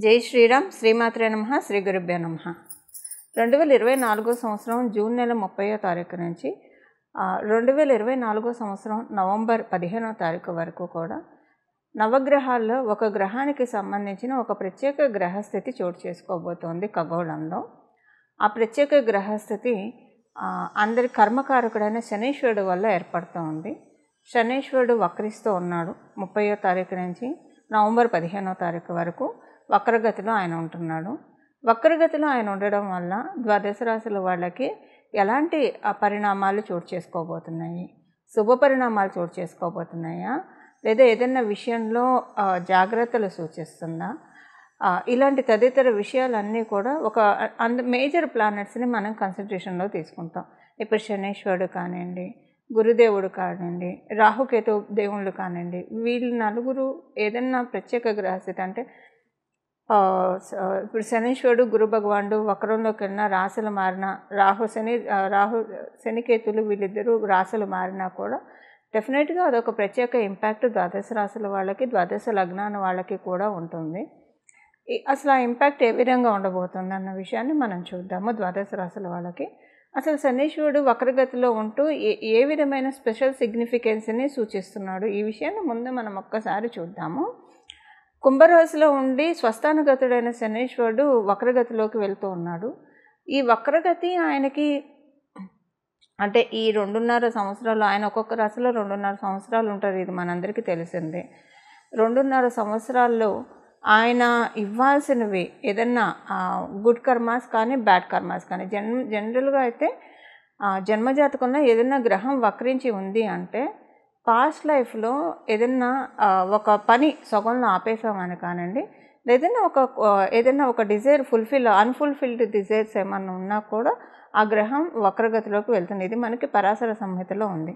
జై శ్రీరామ్. శ్రీమాత్రే నమః. శ్రీ గురుభ్యో నమః. 2024 సంవత్సరం జూన్ నెల 30వ తారీఖు నుంచి 2024 సంవత్సరం నవంబర్ 15వ తారీఖు వరకు కూడా నవగ్రహాల్లో ఒక గ్రహానికి సంబంధించిన ఒక ప్రత్యేక గ్రహస్థితి చోటు చేసుకోబోతోంది ఖగోళంలో. ఆ ప్రత్యేక గ్రహస్థితి అందరి కర్మకారకుడైన శనీశ్వరుడు వల్ల ఏర్పడుతోంది. శనీశ్వరుడు వక్రిస్తూ ఉన్నాడు. 30వ తారీఖు నుంచి నవంబర్ 15వ తారీఖు వరకు వక్రగతిలో ఆయన ఉంటున్నాడు. వక్రగతిలో ఆయన ఉండడం వల్ల ద్వాదశ రాశుల వాళ్ళకి ఎలాంటి పరిణామాలు చోటు చేసుకోబోతున్నాయి? శుభ పరిణామాలు చోటు చేసుకోబోతున్నాయా, లేదా ఏదైనా విషయంలో జాగ్రత్తలు సూచిస్తుందా? ఇలాంటి తదితర విషయాలన్నీ కూడా ఒక మేజర్ ప్లానెట్స్ని మనం కన్సిడరేషన్లో తీసుకుంటాం. ఇప్పుడు శనీశ్వరుడు కానివ్వండి, గురుదేవుడు కానివ్వండి, రాహుకేతు దేవుళ్ళు కానివ్వండి, వీళ్ళు నలుగురు ఏదన్నా ప్రత్యేక గ్రహస్థితి అంటే ఇప్పుడు శనీశ్వరుడు గురు భగవానుడు వక్రంలోకి వెళ్ళిన రాశులు మారిన రాహు శనికేతులు వీళ్ళిద్దరూ రాశులు మారినా కూడా డెఫినెట్గా అదొక ప్రత్యేక ఇంపాక్ట్ ద్వాదశ రాశుల వాళ్ళకి, ద్వాదశ లగ్నాల వాళ్ళకి కూడా ఉంటుంది. అసలు ఆ ఇంపాక్ట్ ఏ విధంగా ఉండబోతుంది అన్న విషయాన్ని మనం చూద్దాము. ద్వాదశ రాశుల వాళ్ళకి అసలు శనీశ్వరుడు వక్రగతిలో ఉంటూ ఏ విధమైన స్పెషల్ సిగ్నిఫికెన్స్ని సూచిస్తున్నాడు, ఈ విషయాన్ని ముందు మనం ఒక్కసారి చూద్దాము. కుంభరాశిలో ఉండి స్వస్థానగతుడైన శనీశ్వరుడు వక్రగతిలోకి వెళ్తూ ఉన్నాడు. ఈ వక్రగతి ఆయనకి అంటే ఈ 2.5 సంవత్సరాలు, ఆయన ఒక్కొక్క రాశిలో 2.5 సంవత్సరాలు ఉంటారు, ఇది మనందరికీ తెలిసిందే. 2.5 సంవత్సరాల్లో ఆయన ఇవ్వాల్సినవి ఏదన్నా గుడ్ కర్మాస్ కానీ బ్యాడ్ కర్మాస్ కానీ జనరల్గా అయితే జన్మజాతకంలో ఏదైనా గ్రహం వక్రించి ఉంది అంటే పాస్ట్ లైఫ్లో ఏదైనా ఒక పని సగంలో ఆపేసామని కానివ్వండి, ఏదైనా ఒక డిజైర్ అన్ఫుల్ఫిల్డ్ డిజైర్స్ ఏమన్నా ఉన్నా కూడా ఆ గ్రహం వక్రగతిలోకి వెళ్తుంది. ఇది మనకి పరాశర సంహితలో ఉంది.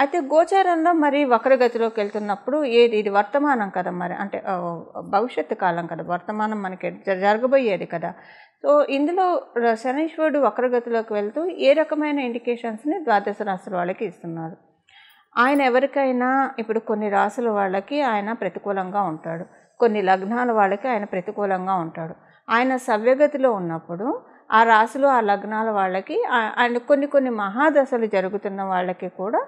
అయితే గోచారంలో మరి వక్రగతిలోకి వెళ్తున్నప్పుడు ఇది వర్తమానం కదా, మరి అంటే భవిష్యత్తు కాలం కదా, వర్తమానం మనకి జరగబోయేది కదా. సో ఇందులో శనీశ్వరుడు వక్రగతిలోకి వెళ్తూ ఏ రకమైన ఇండికేషన్స్ని ద్వాదశ రాశుల వాళ్ళకి ఇస్తున్నారు? ఆయన ఎవరికైనా ఇప్పుడు కొన్ని రాశుల వాళ్ళకి ఆయన ప్రతికూలంగా ఉంటాడు, కొన్ని లగ్నాల వాళ్ళకి ఆయన ప్రతికూలంగా ఉంటాడు. ఆయన సవ్యగతిలో ఉన్నప్పుడు ఆ రాశులు ఆ లగ్నాల వాళ్ళకి ఆయన కొన్ని మహాదశలు జరుగుతున్న వాళ్ళకి కూడా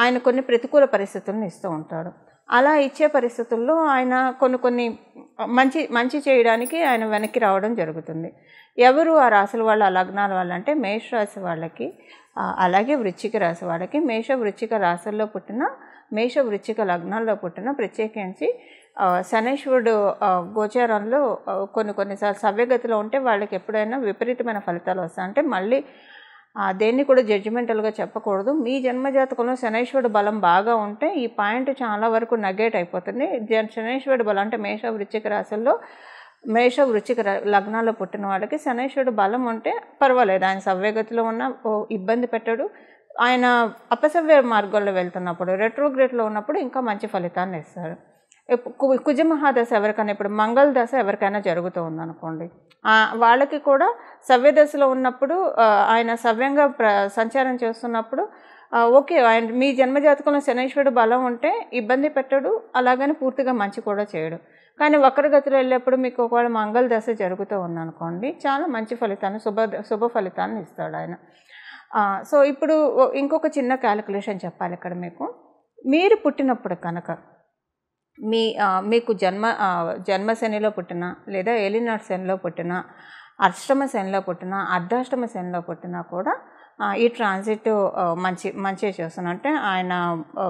ఆయన కొన్ని ప్రతికూల పరిస్థితులను ఇస్తూ ఉంటాడు. అలా ఇచ్చే పరిస్థితుల్లో ఆయన కొన్ని మంచి చేయడానికి ఆయన వెనక్కి రావడం జరుగుతుంది. ఎవరు ఆ రాశుల వాళ్ళు, ఆ లగ్నాల వాళ్ళు అంటే మేషరాశి వాళ్ళకి, అలాగే వృశ్చిక రాశి వాళ్ళకి. వృశ్చిక రాశుల్లో పుట్టిన, వృశ్చిక లగ్నాల్లో పుట్టిన, ప్రత్యేకించి శనీశ్వరుడు గోచారంలో కొన్నిసార్లు సవ్యగతిలో ఉంటే వాళ్ళకి ఎప్పుడైనా విపరీతమైన ఫలితాలు వస్తాయి. అంటే మళ్ళీ దేన్ని కూడా జడ్జిమెంటల్గా చెప్పకూడదు. మీ జన్మజాతకంలో శనీశ్వరుడు బలం బాగా ఉంటే ఈ పాయింట్ చాలా వరకు నెగేట్ అయిపోతుంది. శనీశ్వరుడు బలం అంటే వృశ్చిక రాశుల్లో వృశ్చిక లగ్నాల్లో పుట్టిన వాళ్ళకి శనీశ్వరుడు బలం ఉంటే పర్వాలేదు, ఆయన సవ్యగతిలో ఉన్న ఇబ్బంది పెట్టాడు. ఆయన అపసవ్య మార్గంలో వెళ్తున్నప్పుడు, రెట్రోగ్రేడ్లో ఉన్నప్పుడు ఇంకా మంచి ఫలితాన్ని ఇస్తారు. కుజమహాదశ ఎవరికైనా, ఇప్పుడు మంగళ దశ ఎవరికైనా జరుగుతూ ఉందనుకోండి, వాళ్ళకి కూడా సవ్యదశలో ఉన్నప్పుడు ఆయన సవ్యంగా సంచారం చేస్తున్నప్పుడు ఓకే, ఆయన మీ జన్మజాతకంలో శనీశ్వరుడు బలం ఉంటే ఇబ్బంది పెట్టడు, అలాగని పూర్తిగా మంచి కూడా చేయడు. కానీ వక్రగతిలో వెళ్ళేప్పుడు మీకు ఒకవేళ మంగళ దశ జరుగుతూ ఉందనుకోండి, చాలా మంచి ఫలితాన్ని, శుభ ఫలితాన్ని ఇస్తాడు ఆయన. సో ఇప్పుడు ఇంకొక చిన్న క్యాలిక్యులేషన్ చెప్పాలి ఇక్కడ మీకు. మీరు పుట్టినప్పుడు కనుక మీకు జన్మ శనిలో పుట్టిన, లేదా ఏలినాటి శనిలో పుట్టిన, అష్టమ శనిలో పుట్టిన, అర్ధాష్టమ శనిలో పుట్టినా కూడా ఈ ట్రాన్సిట్ మంచి చేస్తుంది. అంటే ఆయన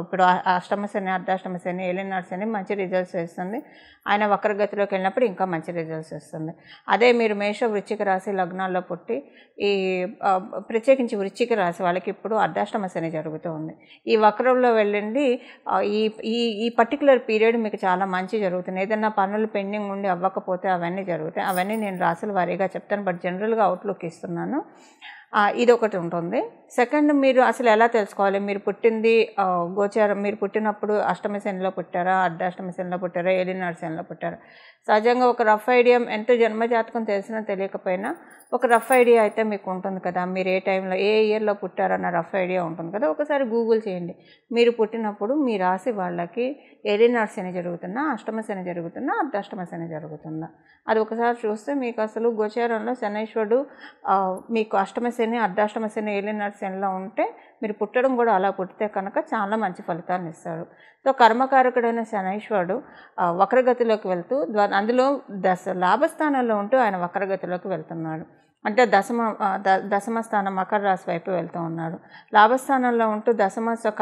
ఇప్పుడు అష్టమ శని, అర్ధాష్టమ శని, ఏలినాటి శని మంచి రిజల్ట్స్ ఇస్తుంది. ఆయన వక్రగతిలోకి వెళ్ళినప్పుడు ఇంకా మంచి రిజల్ట్స్ ఇస్తుంది. అదే మీరు వృశ్చిక రాశి లగ్నాల్లో పుట్టి ప్రత్యేకించి వృశ్చిక రాశి వాళ్ళకి ఇప్పుడు అర్ధాష్టమ శని జరుగుతూ ఉంది. ఈ వక్రంలో వెళ్ళండి, ఈ పర్టికులర్ పీరియడ్ మీకు చాలా మంచి జరుగుతుంది. ఏదైనా పనులు పెండింగ్ ఉండి అవ్వకపోతే అవన్నీ జరుగుతాయి. అవన్నీ నేను రాశుల వారీగా చెప్తాను, బట్ జనరల్గా అవుట్లుక్ ఇస్తున్నాను. ఇదొకటి ఉంటుంది. సెకండ్, మీరు అసలు ఎలా తెలుసుకోవాలి మీరు పుట్టింది గోచారం, మీరు పుట్టినప్పుడు అష్టమ శనిలో పుట్టారా, అర్ధాష్టమ శనిలో పుట్టారా, ఏలినాటి శనిలో పుట్టారా? సహజంగా ఒక రఫ్ ఐడియా, ఎంత జన్మజాతకం తెలిసినా తెలియకపోయినా ఒక రఫ్ ఐడియా అయితే మీకు ఉంటుంది కదా, మీరు ఏ టైంలో ఏ ఇయర్లో పుట్టారన్న రఫ్ ఐడియా ఉంటుంది కదా. ఒకసారి గూగుల్ చేయండి. మీరు పుట్టినప్పుడు మీ రాశి వాళ్ళకి ఏలినాటి శని జరుగుతున్నా, అష్టమ శని జరుగుతున్నా, అర్ధాష్టమ శని జరుగుతుందా, అది ఒకసారి చూస్తే మీకు అసలు గోచారంలో శనైశ్వరుడు మీకు అష్టమ శని, అర్ధాష్టమ శని, ఏలినాటి శనిలో ఉంటే మీరు పుట్టడం కూడా అలా పుట్టితే కనుక చాలా మంచి ఫలితాలను ఇస్తాడు. సో కర్మకారకుడైన శనైశ్వరుడు వక్రగతిలోకి వెళ్తూ అందులో లాభస్థానంలో ఉంటూ ఆయన వక్రగతిలోకి వెళ్తున్నాడు. అంటే దశమ స్థానం మకర రాశి వైపు వెళ్తూ ఉన్నాడు. లాభస్థానంలో ఉంటూ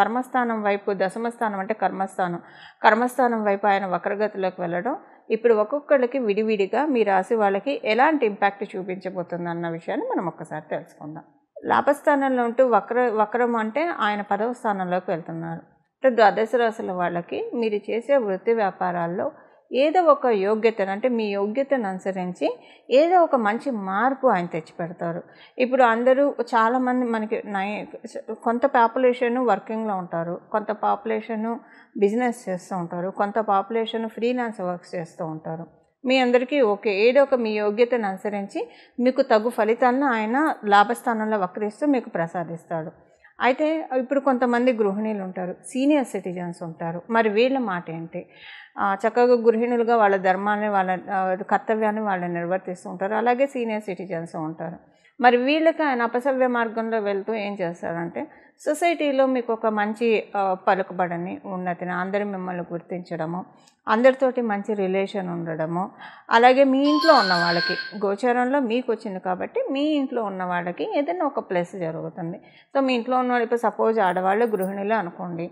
కర్మస్థానం వైపు, దశమ స్థానం అంటే కర్మస్థానం వైపు ఆయన వక్రగతిలోకి వెళ్ళడం ఇప్పుడు ఒక్కొక్కళ్ళకి విడివిడిగా మీ రాశి వాళ్ళకి ఎలాంటి ఇంపాక్ట్ చూపించబోతుంది అన్న విషయాన్ని మనం ఒక్కసారి తెలుసుకుందాం. లాభస్థానంలో ఉంటూ వక్రం అంటే ఆయన 10వ స్థానంలోకి వెళ్తున్నారు. అంటే ద్వాదశ రాశుల వాళ్ళకి మీరు చేసే వృత్తి వ్యాపారాల్లో ఏదో ఒక యోగ్యతను, అంటే మీ యోగ్యతను అనుసరించి ఏదో ఒక మంచి మార్పు ఆయన తెచ్చిపెడతారు. ఇప్పుడు అందరూ చాలామంది మనకి కొంత పాపులేషను వర్కింగ్లో ఉంటారు, కొంత పాపులేషను బిజినెస్ చేస్తూ ఉంటారు, కొంత పాపులేషన్ ఫ్రీలాన్స్ వర్క్స్ చేస్తూ ఉంటారు. మీ అందరికీ ఓకే, ఏదో ఒక మీ యోగ్యతను అనుసరించి మీకు తగు ఫలితాలను ఆయన లాభస్థానంలో వక్రిస్తూ మీకు ప్రసాదిస్తాడు. అయితే ఇప్పుడు కొంతమంది గృహిణీలు ఉంటారు, సీనియర్ సిటిజన్స్ ఉంటారు. మరి వీళ్ళ మాట ఏంటి? చక్కగా గృహిణులుగా వాళ్ళ ధర్మాన్ని, వాళ్ళ కర్తవ్యాన్ని వాళ్ళు నిర్వర్తిస్తూ ఉంటారు. అలాగే సీనియర్ సిటిజన్స్ ఉంటారు. మరి వీళ్ళకి ఆయన అపసవ్య మార్గంలో వెళ్తూ ఏం చేస్తారంటే, సొసైటీలో మీకు ఒక మంచి పలుకుబడిని, ఉన్నతిని, అందరూ మిమ్మల్ని గుర్తించడము, అందరితోటి మంచి రిలేషన్ ఉండడము, అలాగే మీ ఇంట్లో ఉన్న వాళ్ళకి, గోచారంలో మీకు వచ్చింది కాబట్టి మీ ఇంట్లో ఉన్న వాళ్ళకి ఏదైనా ఒక ప్లస్ జరుగుతుంది. సో మీ ఇంట్లో ఉన్న వాళ్ళు, ఇప్పుడు సపోజ్ ఆడవాళ్ళు గృహిణులు అనుకోండి,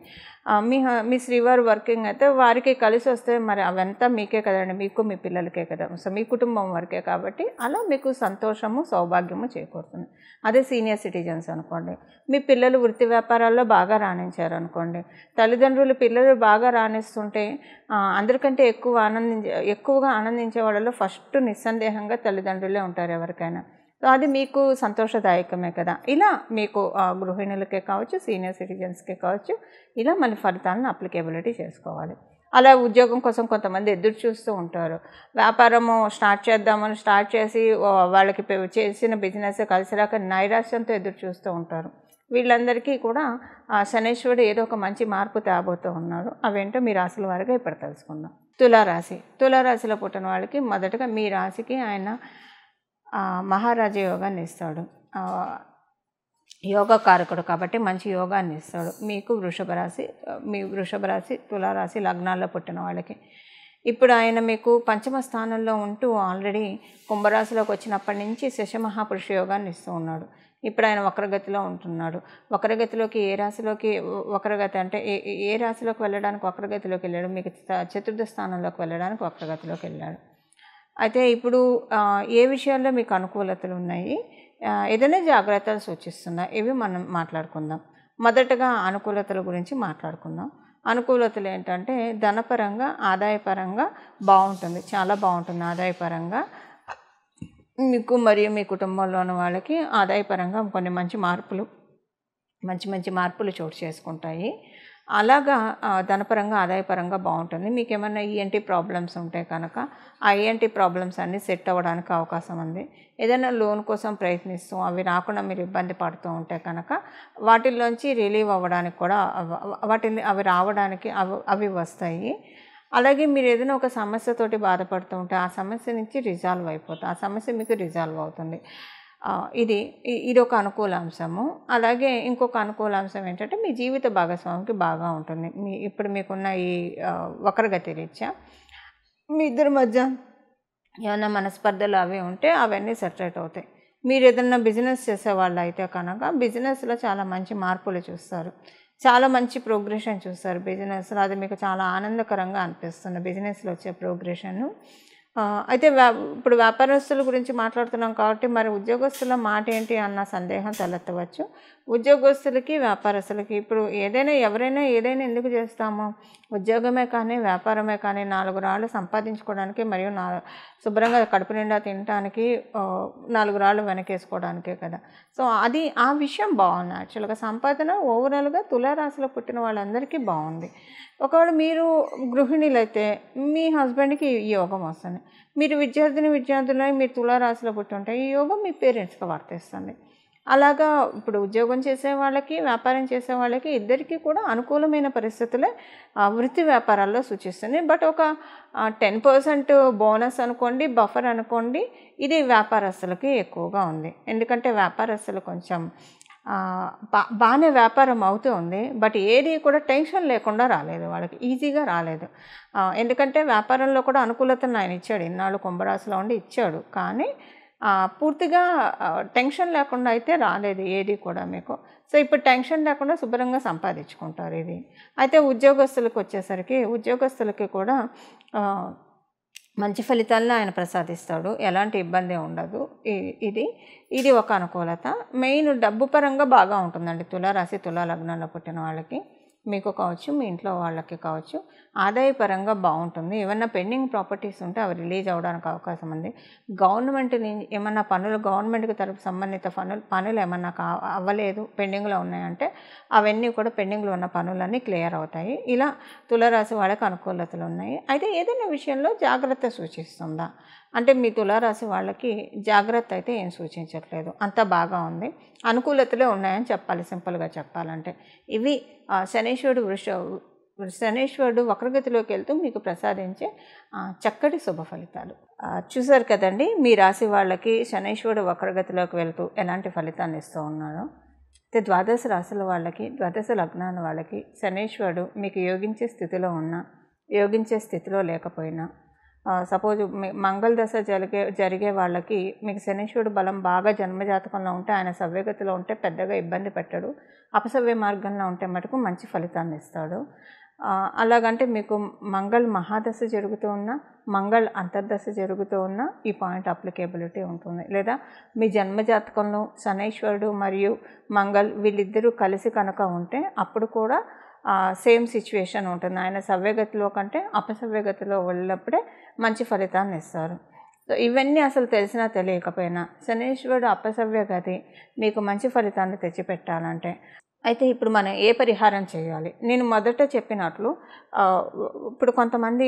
మీ శ్రీవారు వర్కింగ్ అయితే వారికి కలిసి వస్తే మరి అవంతా మీకే కదండి, మీకు మీ పిల్లలకే కదా, సో మీ కుటుంబం వరకే కాబట్టి అలా మీకు సంతోషము, సౌభాగ్యము చేకూరుతుంది. అదే సీనియర్ సిటిజన్స్ అనుకోండి, మీ పిల్లలు వృత్తి వ్యాపారాల్లో బాగా రాణించారు అనుకోండి, తల్లిదండ్రులు పిల్లలు బాగా రాణిస్తుంటే అందరికంటే ఎక్కువగా ఆనందించే వాళ్ళలో ఫస్ట్ నిస్సందేహంగా తల్లిదండ్రులే ఉంటారు ఎవరికైనా. సో అది మీకు సంతోషదాయకమే కదా. ఇలా మీకు గృహిణులకే కావచ్చు, సీనియర్ సిటిజన్స్కే కావచ్చు, ఇలా మన ఫలితాలను అప్లికేబిలిటీ చేసుకోవాలి. అలా ఉద్యోగం కోసం కొంతమంది ఎదురు చూస్తూ ఉంటారు. వ్యాపారము స్టార్ట్ చేసి వాళ్ళకి చేసిన బిజినెస్ కలిసి రాక నైరాశ్యంతో ఎదురు చూస్తూ ఉంటారు. వీళ్ళందరికీ కూడా శనైశ్వరుడు ఏదో ఒక మంచి మార్పు తేబోతూ ఉన్నారు. అవేంటో మీ రాశుల వారిగా ఇప్పుడు తెలుసుకుందాం. తులారాశిలో పుట్టిన వాళ్ళకి మొదటగా మీ రాశికి ఆయన మహారాజ యోగాన్ని ఇస్తాడు. యోగా కారకుడు కాబట్టి మంచి యోగాన్ని ఇస్తాడు. మీకు వృషభ రాశి, తులారాశి లగ్నాల్లో పుట్టిన వాళ్ళకి ఇప్పుడు ఆయన మీకు పంచమ స్థానంలో ఉంటూ ఆల్రెడీ కుంభరాశిలోకి వచ్చినప్పటి నుంచి శశమహాపురుష యోగాన్ని ఇస్తూ ఉన్నాడు. ఇప్పుడు ఆయన వక్రగతిలో ఉంటున్నాడు. వక్రగతిలోకి ఏ రాశిలోకి వక్రగతి అంటే ఏ రాశిలోకి వెళ్ళడానికి వక్రగతిలోకి వెళ్ళాడు? మీకు చతుర్థ స్థానంలోకి వెళ్ళడానికి వక్రగతిలోకి వెళ్ళాడు. అయితే ఇప్పుడు ఏ విషయాల్లో మీకు అనుకూలతలు ఉన్నాయి, ఏదైనా జాగ్రత్తలు సూచిస్తున్నాయి, ఇవి మనం మాట్లాడుకుందాం. మొదటగా అనుకూలతల గురించి మాట్లాడుకుందాం. అనుకూలతలు ఏంటంటే ధనపరంగా, ఆదాయపరంగా బాగుంటుంది, చాలా బాగుంటుంది. ఆదాయపరంగా మీకు మరియు మీ కుటుంబంలో ఉన్న వాళ్ళకి ఆదాయపరంగా కొన్ని మంచి మార్పులు చోటు చేసుకుంటాయి. అలాగా ధనపరంగా, ఆదాయపరంగా బాగుంటుంది. మీకు ఏమైనా ఈఎన్టీ ప్రాబ్లమ్స్ ఉంటే కనుక ఆ ఈఎన్టీ ప్రాబ్లమ్స్ అన్నీ సెట్ అవ్వడానికి అవకాశం ఉంది. ఏదైనా లోన్ కోసం ప్రయత్నిస్తూ అవి రాకుండా మీరు ఇబ్బంది పడుతూ ఉంటే కనుక వాటిల్లోంచి రిలీవ్ అవ్వడానికి కూడా అవి రావడానికి అవి వస్తాయి. అలాగే మీరు ఏదైనా ఒక సమస్యతోటి బాధపడుతూ ఉంటే ఆ సమస్య నుంచి రిజాల్వ్ అయిపోతుంది, ఆ సమస్య మీకు రిజాల్వ్ అవుతుంది. ఇది ఒక అనుకూల అంశము. అలాగే ఇంకొక అనుకూల అంశం ఏంటంటే మీ జీవిత భాగస్వామికి బాగా ఉంటుంది. ఇప్పుడు మీకున్న ఈ వక్రగతి రీత్యా మీ ఇద్దరి మధ్య ఏమైనా మనస్పర్ధలు అవి ఉంటే అవన్నీ సెటరేట్ అవుతాయి. మీరు ఏదైనా బిజినెస్ చేసేవాళ్ళు అయితే కనుక బిజినెస్లో చాలా మంచి మార్పులు చూస్తారు, చాలా మంచి ప్రోగ్రెషన్ చూస్తారు బిజినెస్లో. అది మీకు చాలా ఆనందకరంగా అనిపిస్తుంది బిజినెస్లో వచ్చే ప్రోగ్రెషను. అయితే ఇప్పుడు వ్యాపారస్తుల గురించి మాట్లాడుతున్నాం కాబట్టి మరి ఉద్యోగస్తుల మాట ఏంటి అన్న సందేహం తలెత్తవచ్చు. ఉద్యోగస్తులకి, వ్యాపారస్తులకి ఇప్పుడు ఎవరైనా ఏదైనా ఎందుకు చేస్తాము? ఉద్యోగమే కానీ, వ్యాపారమే కానీ 4 రాళ్ళు సంపాదించుకోవడానికి మరియు శుభ్రంగా కడుపు నిండా తినటానికి, 4 రాళ్ళు వెనకేసుకోవడానికే కదా! సో, ఆ విషయం బాగుంది. యాక్చువల్‌గా సంపాదన ఓవరాల్‌గా తులారాశిలో పుట్టిన వాళ్ళందరికీ బాగుంది. ఒకవేళ మీరు గృహిణులైతే మీ హస్బెండ్‌కి ఈ యోగం వస్తుంది. మీరు విద్యార్థులై మీరు తులారాశిలో పుట్టుంటే ఈ యోగం మీ పేరెంట్స్‌కి వర్తిస్తుంది. అలాగా ఇప్పుడు ఉద్యోగం చేసే వాళ్ళకి, వ్యాపారం చేసే వాళ్ళకి ఇద్దరికీ కూడా అనుకూలమైన పరిస్థితులే వృత్తి వ్యాపారాల్లో సూచిస్తుంది. బట్ ఒక 10% బోనస్ అనుకోండి, బఫర్ అనుకోండి, ఇది వ్యాపారస్తులకి ఎక్కువగా ఉంది. ఎందుకంటే వ్యాపారస్తులు కొంచెం బాగానే వ్యాపారం అవుతూ ఉంది. బట్ ఏది కూడా టెన్షన్ లేకుండా రాలేదు వాళ్ళకి. ఈజీగా రాలేదు. ఎందుకంటే వ్యాపారంలో కూడా అనుకూలతను ఆయన ఇచ్చాడు. ఇన్నాళ్ళు కుంభరాశిలో ఉండి ఇచ్చాడు. కానీ పూర్తిగా టెన్షన్ లేకుండా అయితే రాలేదు ఏది కూడా మీకు. సో, ఇప్పుడు టెన్షన్ లేకుండా శుభ్రంగా సంపాదించుకుంటారు ఇది. అయితే ఉద్యోగస్తులకి కూడా మంచి ఫలితాలను ఆయన ప్రసాదిస్తాడు. ఎలాంటి ఇబ్బంది ఉండదు. ఇది ఒక అనుకూలత. మెయిన్ డబ్బు పరంగా బాగా ఉంటుందండి. తులారాశి, తులా లగ్నంలో పుట్టిన వాళ్ళకి, మీకు కావచ్చు, మీ ఇంట్లో వాళ్ళకి కావచ్చు, ఆదాయపరంగా బాగుంటుంది. ఏమన్నా పెండింగ్ ప్రాపర్టీస్ ఉంటే అవి రిలీజ్ అవ్వడానికి అవకాశం ఉంది. ఏమన్నా గవర్నమెంట్కి తరపు సంబంధిత పనులు ఏమన్నా అవ్వలేదు, పెండింగ్లో ఉన్నాయంటే అవన్నీ కూడా పెండింగ్లో ఉన్న పనులన్నీ క్లియర్ అవుతాయి. ఇలా తులారాశి వాళ్ళకి అనుకూలతలు ఉన్నాయి. అయితే ఏదైనా విషయంలో జాగ్రత్త సూచిస్తుందా అంటే మీ తులారాశి వాళ్ళకి జాగ్రత్త అయితే ఏం సూచించట్లేదు. అంతా బాగా ఉంది. అనుకూలతలే ఉన్నాయని చెప్పాలి సింపుల్గా చెప్పాలంటే. ఇవి శనీశ్వరుడు వక్రగతిలోకి వెళ్తూ మీకు ప్రసాదించే చక్కటి శుభ ఫలితాలు. చూసారు కదండి, మీ రాశి వాళ్ళకి శనీశ్వరుడు వక్రగతిలోకి వెళ్తూ ఎలాంటి ఫలితాన్ని ఇస్తూ ఉన్నారో. అయితే ద్వాదశ రాశుల వాళ్ళకి, ద్వాదశ లగ్నాల వాళ్ళకి శనీశ్వరుడు మీకు యోగించే స్థితిలో ఉన్నా, యోగించే స్థితిలో లేకపోయినా, సపోజ్ మంగళ దశ జరిగే వాళ్ళకి మీకు శనీశ్వరుడు బలం బాగా జన్మజాతకంలో ఉంటే, ఆయన సవ్యగతిలో ఉంటే పెద్దగా ఇబ్బంది పెట్టడు. అపసవ్య మార్గంలో ఉంటే మటుకు మంచి ఫలితాన్ని ఇస్తాడు. అలాగంటే మీకు మంగళ మహాదశ జరుగుతూ ఉన్నా, మంగళ అంతర్దశ జరుగుతూ ఉన్నా ఈ పాయింట్ అప్లికేబిలిటీ ఉంటుంది. లేదా మీ జన్మజాతకంలో శనీశ్వరుడు మరియు మంగళ వీళ్ళిద్దరూ కలిసి కనుక ఉంటే అప్పుడు కూడా సేమ్ సిచ్యువేషన్ ఉంటుంది. ఆయన సవ్యగతిలో కంటే అపసవ్యగతిలో వెళ్ళినప్పుడే మంచి ఫలితాన్ని ఇస్తారు. సో, ఇవన్నీ అసలు తెలిసినా తెలియకపోయినా శనీశ్వరుడు అపసవ్య గతి మీకు మంచి ఫలితాన్ని తెచ్చిపెట్టాలంటే అయితే ఇప్పుడు మనం ఏ పరిహారం చేయాలి? నేను మొదట చెప్పినట్లు ఇప్పుడు కొంతమంది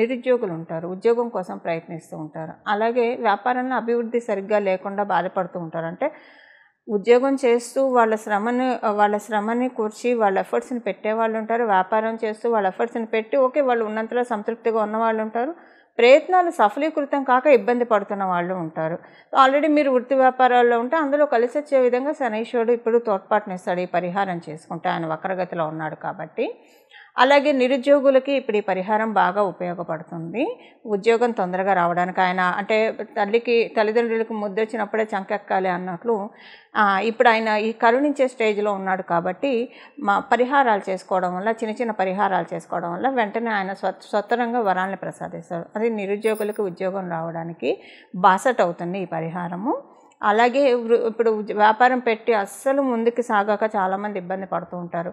నిరుద్యోగులు ఉంటారు. ఉద్యోగం కోసం ప్రయత్నిస్తూ ఉంటారు. అలాగే వ్యాపారంలో అభివృద్ధి సరిగ్గా లేకుండా బాధపడుతూ ఉంటారు. అంటే ఉద్యోగం చేస్తూ వాళ్ళ శ్రమని కూర్చి వాళ్ళ ఎఫర్ట్స్ని పెట్టేవాళ్ళు ఉంటారు. వ్యాపారం చేస్తూ వాళ్ళ ఎఫర్ట్స్ని పెట్టి ఓకే వాళ్ళు ఉన్నంతలో సంతృప్తిగా ఉన్నవాళ్ళు ఉంటారు. ప్రయత్నాలు సఫలీకృతం కాక ఇబ్బంది పడుతున్న వాళ్ళు ఉంటారు. ఆల్రెడీ మీరు వృత్తి వ్యాపారాల్లో ఉంటే అందులో కలిసి వచ్చే విధంగా శనీశ్వరుడు ఇప్పుడు తోడ్పాటునిస్తాడు ఈ పరిహారం చేసుకుంటే, ఆయన వక్రగతిలో ఉన్నాడు కాబట్టి. అలాగే నిరుద్యోగులకి ఇప్పుడు ఈ పరిహారం బాగా ఉపయోగపడుతుంది. ఉద్యోగం తొందరగా రావడానికి ఆయన అంటే తల్లిదండ్రులకు ముద్దొచ్చినప్పుడే చంకెక్కాలి అన్నట్లు ఇప్పుడు ఆయన ఈ కరుణించే స్టేజ్లో ఉన్నాడు కాబట్టి పరిహారాలు చేసుకోవడం వల్ల, చిన్న పరిహారాలు చేసుకోవడం వల్ల వెంటనే ఆయన స్వతరంగా వరాల్ని ప్రసాదిస్తాడు. అది నిరుద్యోగులకు ఉద్యోగం రావడానికి బాసట అవుతుంది ఈ పరిహారము. అలాగే ఇప్పుడు వ్యాపారం పెట్టి అస్సలు ముందుకు సాగాక చాలామంది ఇబ్బంది పడుతూ ఉంటారు.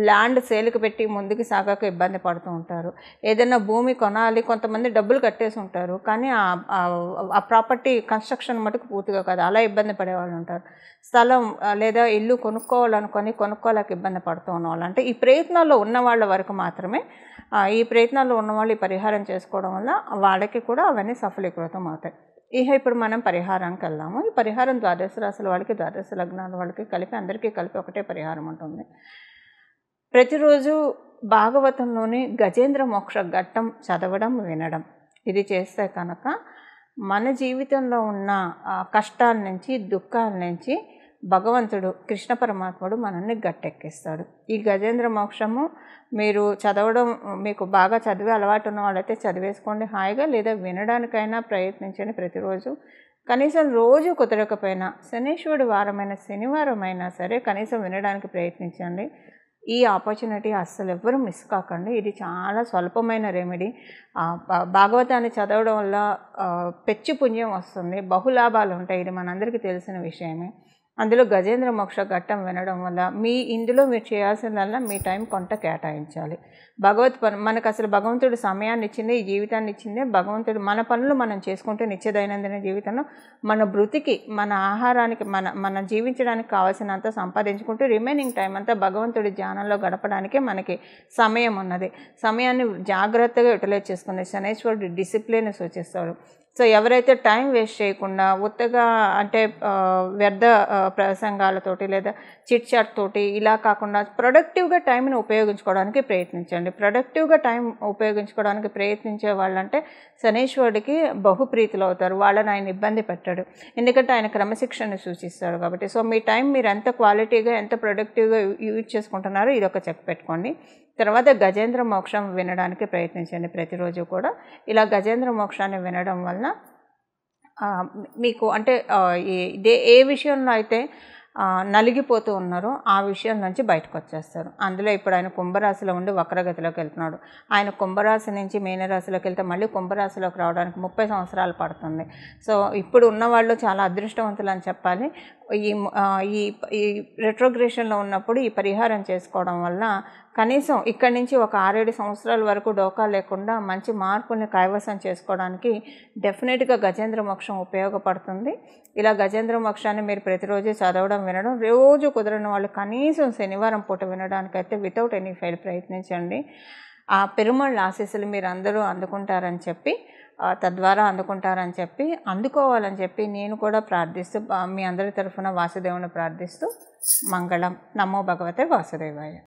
ల్యాండ్ సేల్కి పెట్టి ముందుకు సాగాక ఇబ్బంది పడుతూ ఉంటారు. ఏదైనా భూమి కొనాలి, కొంతమంది డబ్బులు కట్టేసి ఉంటారు, కానీ ఆ ప్రాపర్టీ కన్స్ట్రక్షన్ మటుకు పూర్తిగా కాదు, అలా ఇబ్బంది పడేవాళ్ళు ఉంటారు. స్థలం లేదా ఇల్లు కొనుక్కోలేక ఇబ్బంది పడుతూ ఉన్నవాళ్ళు, అంటే ఈ ప్రయత్నాల్లో ఉన్న వాళ్ళ వరకు మాత్రమే ఈ ప్రయత్నాల్లో ఉన్నవాళ్ళు ఈ పరిహారం చేసుకోవడం వల్ల వాళ్ళకి కూడా అవన్నీ సఫలీకృతం అవుతాయి. ఇప్పుడు మనం పరిహారానికి వెళ్దాము. ఈ పరిహారం ద్వాదశ రాశుల వాళ్ళకి, ద్వాదశ లగ్నాల వాళ్ళకి అందరికీ కలిపి ఒకటే పరిహారం ఉంటుంది. ప్రతిరోజు భాగవతంలోని గజేంద్ర మోక్ష ఘట్టం చదవడం, వినడం ఇది చేస్తే కనుక మన జీవితంలో ఉన్న కష్టాల నుంచి, దుఃఖాల నుంచి భగవంతుడు, కృష్ణ పరమాత్ముడు మనల్ని గట్టెక్కిస్తాడు. ఈ గజేంద్ర మోక్షము మీరు చదవడం, మీకు బాగా చదివే అలవాటు ఉన్న వాళ్ళైతే చదివేసుకోండి హాయిగా, లేదా వినడానికైనా ప్రయత్నించండి ప్రతిరోజు. కనీసం రోజు కుదరకపోయినా శనీశ్వరుడు వారమైన శనివారం అయినా సరే కనీసం వినడానికి ప్రయత్నించండి. ఈ ఆపర్చునిటీ అస్సలు ఎవ్వరూ మిస్ కాకండి. ఇది చాలా స్వల్పమైన రెమెడీ. భాగవతాన్ని చదవడం వల్ల పెచ్చు పుణ్యం వస్తుంది, బహులాభాలు ఉంటాయి. ఇది మనందరికీ తెలిసిన విషయమే. అందులో గజేంద్ర మోక్ష ఘట్టం వినడం వల్ల ఇందులో మీరు చేయాల్సిందల్లా మీ టైం కొంత కేటాయించాలి. మనకు అసలు భగవంతుడు సమయాన్ని ఇచ్చిందే, ఈ జీవితాన్ని ఇచ్చిందే భగవంతుడు. మన పనులు మనం చేసుకుంటే నిత్య దైనందిన జీవితంలో మన బ్రతికి, మన ఆహారానికి, మన జీవించడానికి కావాల్సినంత సంపాదించుకుంటూ రిమైనింగ్ టైం అంతా భగవంతుడి ధ్యానంలో గడపడానికే మనకి సమయం ఉన్నది. సమయాన్ని జాగ్రత్తగా యూటిలైజ్ చేసుకునే శనైశ్వరుడు డిసిప్లిన్ సూచిస్తాడు. సో ఎవరైతే టైం వేస్ట్ చేయకుండా ఉత్తగా అంటే వ్యర్థ ప్రసంగాలతోటి లేదా చిట్ చాట్ తోటి ఇలా కాకుండా ప్రొడక్టివ్గా టైంని ఉపయోగించుకోవడానికి ప్రయత్నించండి. ప్రొడక్టివ్గా టైం ఉపయోగించుకోవడానికి ప్రయత్నించే వాళ్ళంటే శనీశ్వరుడికి బహుప్రీతులు అవుతారు. వాళ్ళని ఆయన ఇబ్బంది పెట్టాడు, ఎందుకంటే ఆయన క్రమశిక్షణని సూచిస్తాడు కాబట్టి. సో మీ టైం మీరు ఎంత క్వాలిటీగా, ఎంత ప్రొడక్టివ్గా యూజ్ చేసుకుంటున్నారో ఇది ఒక చెక్ పెట్టుకోండి. తర్వాత గజేంద్ర మోక్షం వినడానికి ప్రయత్నించండి ప్రతిరోజు కూడా. ఇలా గజేంద్ర మోక్షాన్ని వినడం వలన మీకు అంటే ఏ విషయంలో అయితే నలిగిపోతూ ఉన్నారో ఆ విషయం నుంచి బయటకు వచ్చేస్తారు. అందులో ఇప్పుడు ఆయన కుంభరాశిలో ఉండి వక్రగతిలోకి వెళ్తున్నాడు. ఆయన కుంభరాశి నుంచి మీనరాశిలోకి వెళ్తే మళ్ళీ కుంభరాశిలోకి రావడానికి 30 సంవత్సరాలు పడుతుంది. సో ఇప్పుడు ఉన్నవాళ్ళు చాలా అదృష్టవంతులు అని చెప్పాలి. ఈ రెట్రోగ్రేషన్లో ఉన్నప్పుడు ఈ పరిహారం చేసుకోవడం వల్ల కనీసం ఇక్కడి నుంచి ఒక 6-7 సంవత్సరాల వరకు డోకా లేకుండా మంచి మార్పుల్ని కైవసం చేసుకోవడానికి డెఫినెట్గా గజేంద్ర మోక్షం ఉపయోగపడుతుంది. ఇలా గజేంద్ర మోక్షాన్ని మీరు ప్రతిరోజు చదవడం, వినడం, రోజు కుదరని వాళ్ళు కనీసం శనివారం పూట వినడానికైతే వితౌట్ ఎనీ ఫెయిల్ ప్రయత్నించండి. ఆ పెరుమాళ్ళ ఆశీస్సులు మీరు అందరూ అందుకుంటారని చెప్పి, తద్వారా అందుకోవాలని చెప్పి నేను కూడా ప్రార్థిస్తూ, మీ అందరి తరఫున వాసుదేవుని ప్రార్థిస్తూ మంగళం. నమో భగవతే వాసుదేవాయ.